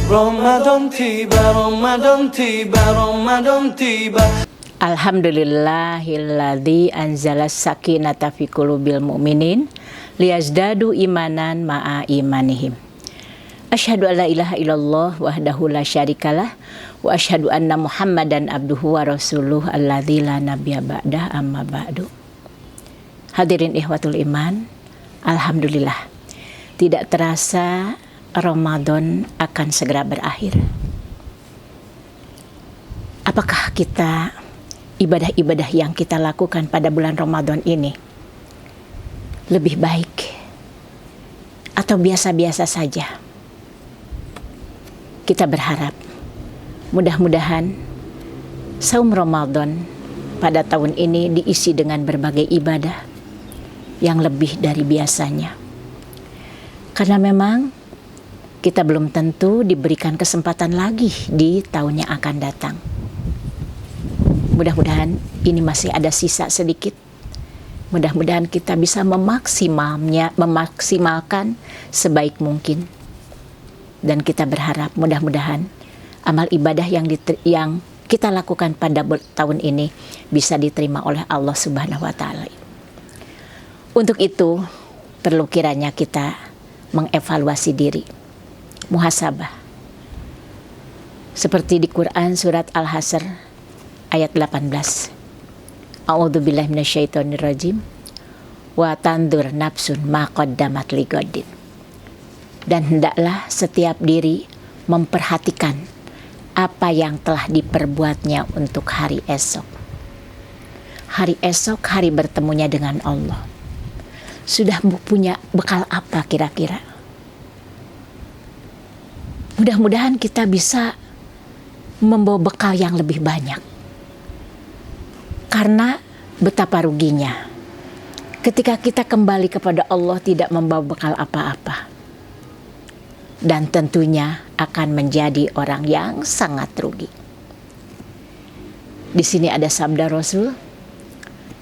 Ramadan tiba, Ramadan tiba, Ramadan tiba. Alhamdulillahilladzi anzala sakinata fi qulubil mu'minin liyazdadu imanan ma'a imanihim. Asyhadu an la ilaha illallah wahdahu la syarikalah wa asyhadu anna Muhammadan abduhu wa rasuluh alladzi la nabiyya ba'dah amma ba'du. Hadirin ikhwatul iman, alhamdulillah tidak terasa Ramadan akan segera berakhir. Apakah kita ibadah-ibadah yang kita lakukan pada bulan Ramadan ini lebih baik atau biasa-biasa saja? Kita berharap mudah-mudahan saum Ramadan pada tahun ini diisi dengan berbagai ibadah yang lebih dari biasanya. Karena memang kita belum tentu diberikan kesempatan lagi di tahun yang akan datang. Mudah-mudahan ini masih ada sisa sedikit. Mudah-mudahan kita bisa memaksimalkan sebaik mungkin. Dan kita berharap mudah-mudahan amal ibadah yang kita lakukan pada tahun ini bisa diterima oleh Allah Subhanahu wa Ta'ala. Untuk itu perlu kiranya kita mengevaluasi diri, muhasabah. Seperti di Quran surat Al-Hasr ayat 18. A'udzubillahi minasyaitonirrajim. Wa tandur nafsun ma qaddamat ligodin. Dan hendaklah setiap diri memperhatikan apa yang telah diperbuatnya untuk hari esok. Hari esok, hari bertemunya dengan Allah. Sudah punya bekal apa kira-kira? Mudah-mudahan kita bisa membawa bekal yang lebih banyak. Karena betapa ruginya ketika kita kembali kepada Allah tidak membawa bekal apa-apa. Dan tentunya akan menjadi orang yang sangat rugi. Di sini ada sabda Rasul.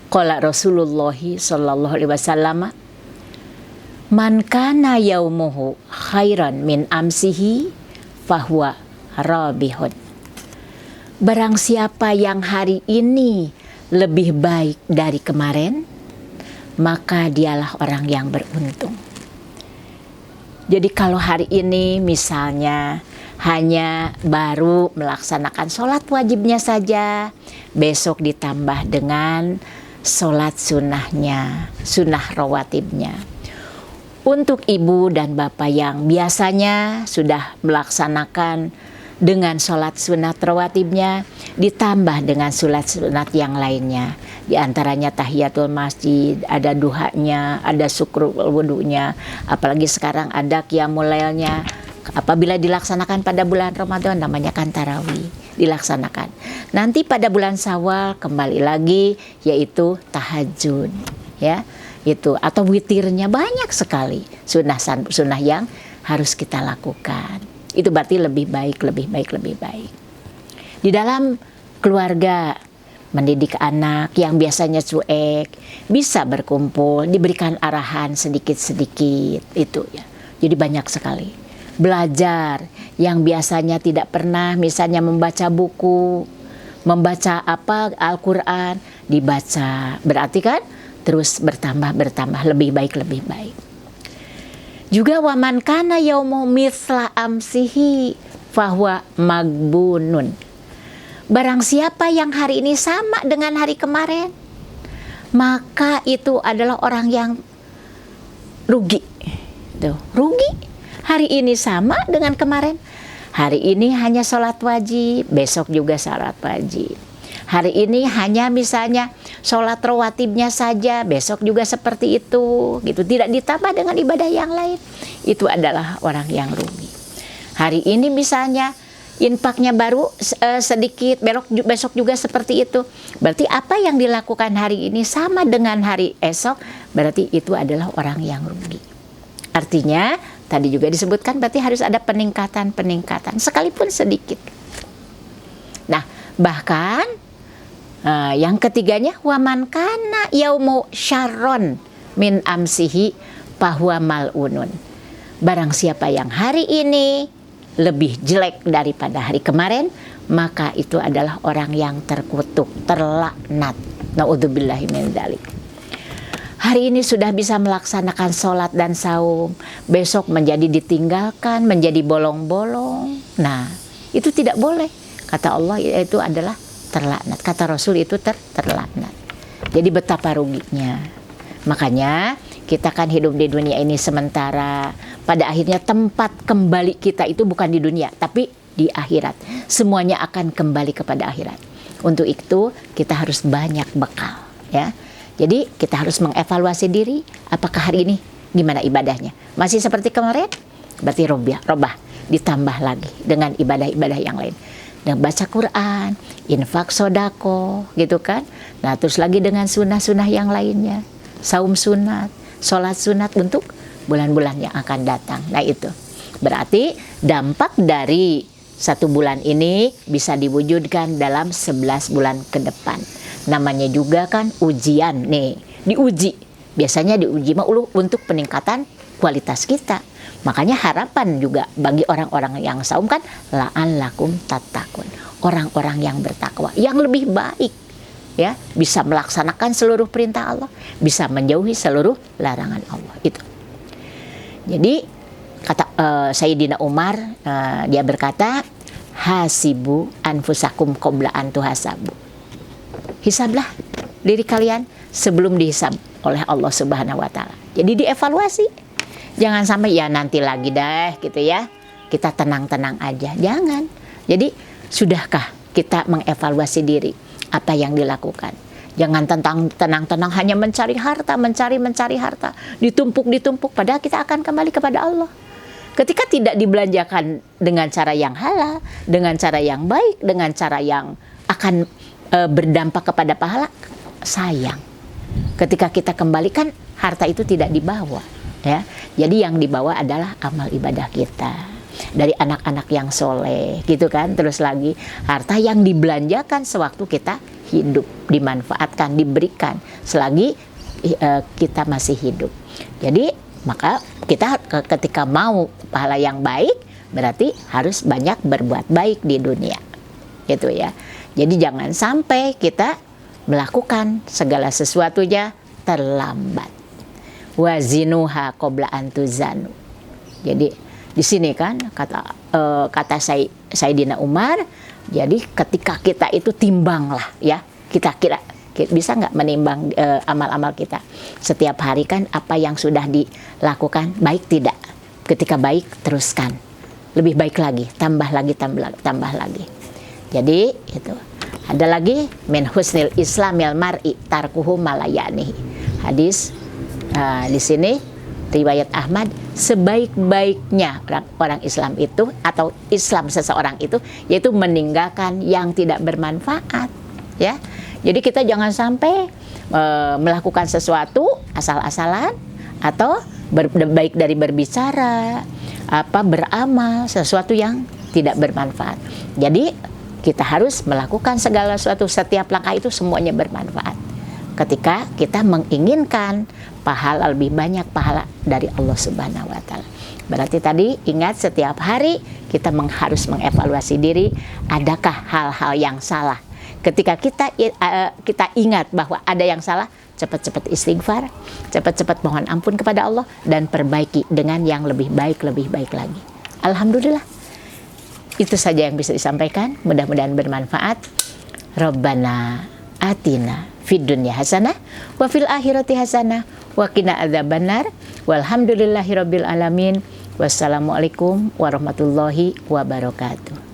Qala Rasulullah sallallahu alaihi wasallam, "Man kana yaumuhu khairan min amsihi fahuwa rabihun." Barang siapa yang hari ini lebih baik dari kemarin, maka dialah orang yang beruntung. Jadi kalau hari ini misalnya hanya baru melaksanakan sholat wajibnya saja, besok ditambah dengan sholat sunnahnya, sunnah rawatibnya. Untuk ibu dan bapak yang biasanya sudah melaksanakan dengan sholat sunat rawatibnya, ditambah dengan sholat sunat yang lainnya. Di antaranya tahiyatul masjid, ada duhanya, ada syukur wudunya, apalagi sekarang ada qiyamul lailnya. Apabila dilaksanakan pada bulan Ramadan namanya kan tarawih, dilaksanakan. Nanti pada bulan Syawal kembali lagi yaitu tahajud, ya. Itu atau witirnya banyak sekali sunnah yang harus kita lakukan. Itu berarti lebih baik. Di dalam keluarga, mendidik anak yang biasanya cuek, bisa berkumpul, diberikan arahan sedikit-sedikit, itu ya. Jadi banyak sekali. Belajar yang biasanya tidak pernah, misalnya membaca buku, membaca Al-Quran, dibaca. Berarti kan terus bertambah, lebih baik. Juga waman kana yaumu mithla amsihi fahuwa magbunun. Barang siapa yang hari ini sama dengan hari kemarin, maka itu adalah orang yang rugi. Tuh, rugi. Hari ini sama dengan kemarin. Hari ini hanya sholat wajib, besok juga sholat wajib. Hari ini hanya misalnya sholat rawatibnya saja, besok juga seperti itu, gitu. Tidak ditambah dengan ibadah yang lain. Itu adalah orang yang rugi. Hari ini misalnya infaknya baru sedikit, besok juga seperti itu. Berarti apa yang dilakukan hari ini sama dengan hari esok, berarti itu adalah orang yang rugi. Artinya tadi juga disebutkan berarti harus ada peningkatan sekalipun sedikit. Nah, bahkan yang ketiganya waman kana yaumu syarron min amsihi fahuwa mal'unun. Barang siapa yang hari ini lebih jelek daripada hari kemarin, maka itu adalah orang yang terkutuk, terlaknat. Naudzubillahi min dzalik. Hari ini sudah bisa melaksanakan sholat dan saum, besok menjadi ditinggalkan, menjadi bolong-bolong. Nah, itu tidak boleh. Kata Allah itu adalah terlaknat. Kata Rasul itu terlaknat. Jadi betapa ruginya. Makanya kita kan hidup di dunia ini sementara. Pada akhirnya tempat kembali kita itu bukan di dunia, tapi di akhirat. Semuanya akan kembali kepada akhirat. Untuk itu kita harus banyak bekal, ya. Jadi kita harus mengevaluasi diri, apakah hari ini gimana ibadahnya? Masih seperti kemarin? Berarti robah, ditambah lagi dengan ibadah-ibadah yang lain. Dan baca Quran, infak sodako, gitu kan? Nah, terus lagi dengan sunnah-sunnah yang lainnya. Saum sunat, sholat sunat untuk bulan-bulan yang akan datang. Nah itu, berarti dampak dari 1 bulan ini bisa diwujudkan dalam 11 bulan ke depan. Namanya juga kan ujian nih, diuji. Biasanya diuji untuk peningkatan kualitas kita. Makanya harapan juga bagi orang-orang yang saum kan la'allakum tattaqun. Orang-orang yang bertakwa, yang lebih baik, ya, bisa melaksanakan seluruh perintah Allah, bisa menjauhi seluruh larangan Allah. Itu. Jadi kata Sayyidina Umar, dia berkata, hasibu anfusakum qabla an tuhasabu. Hisablah diri kalian sebelum dihisab oleh Allah Subhanahu wa taala. Jadi dievaluasi. Jangan sampai ya nanti lagi deh gitu ya. Kita tenang-tenang aja. Jangan. Jadi sudahkah kita mengevaluasi diri apa yang dilakukan? Jangan tenang-tenang hanya mencari harta, mencari harta, ditumpuk padahal kita akan kembali kepada Allah. Ketika tidak dibelanjakan dengan cara yang halal, dengan cara yang baik, dengan cara yang akan berdampak kepada pahala, sayang. Ketika kita kembalikan harta itu tidak dibawa, ya. Jadi yang dibawa adalah amal ibadah kita. Dari anak-anak yang soleh, gitu kan. Terus lagi harta yang dibelanjakan sewaktu kita hidup, dimanfaatkan, diberikan selagi kita masih hidup. Jadi maka kita ketika mau pahala yang baik berarti harus banyak berbuat baik di dunia, gitu ya. Jadi jangan sampai kita melakukan segala sesuatunya terlambat. Wazinuha qabla an tuzanu. Jadi di sini kan kata Sayyidina Umar, jadi ketika kita itu timbanglah ya, kita kira bisa nggak menimbang amal-amal kita setiap hari kan, apa yang sudah dilakukan baik tidak? Ketika baik teruskan, lebih baik lagi, tambah lagi. Jadi itu ada lagi min husnil islamil mar'i tarkuhu malayanihi. Hadis di sini riwayat Ahmad, sebaik-baiknya orang Islam itu atau Islam seseorang itu yaitu meninggalkan yang tidak bermanfaat, ya. Jadi kita jangan sampai melakukan sesuatu asal-asalan atau baik dari berbicara, beramal sesuatu yang tidak bermanfaat. Jadi kita harus melakukan segala sesuatu, setiap langkah itu semuanya bermanfaat. Ketika kita menginginkan pahala lebih banyak, pahala dari Allah Subhanahu wa taala. Berarti tadi ingat setiap hari kita harus mengevaluasi diri, adakah hal-hal yang salah. Ketika kita ingat bahwa ada yang salah, cepat-cepat istighfar, cepat-cepat mohon ampun kepada Allah dan perbaiki dengan yang lebih baik lagi. Alhamdulillah. Itu saja yang bisa disampaikan, mudah-mudahan bermanfaat. Rabbana atina fid dunya hasanah wa fil akhirati hasanah wa qina adzabannar. Walhamdulillahirabbil alamin. Wassalamualaikum warahmatullahi wabarakatuh.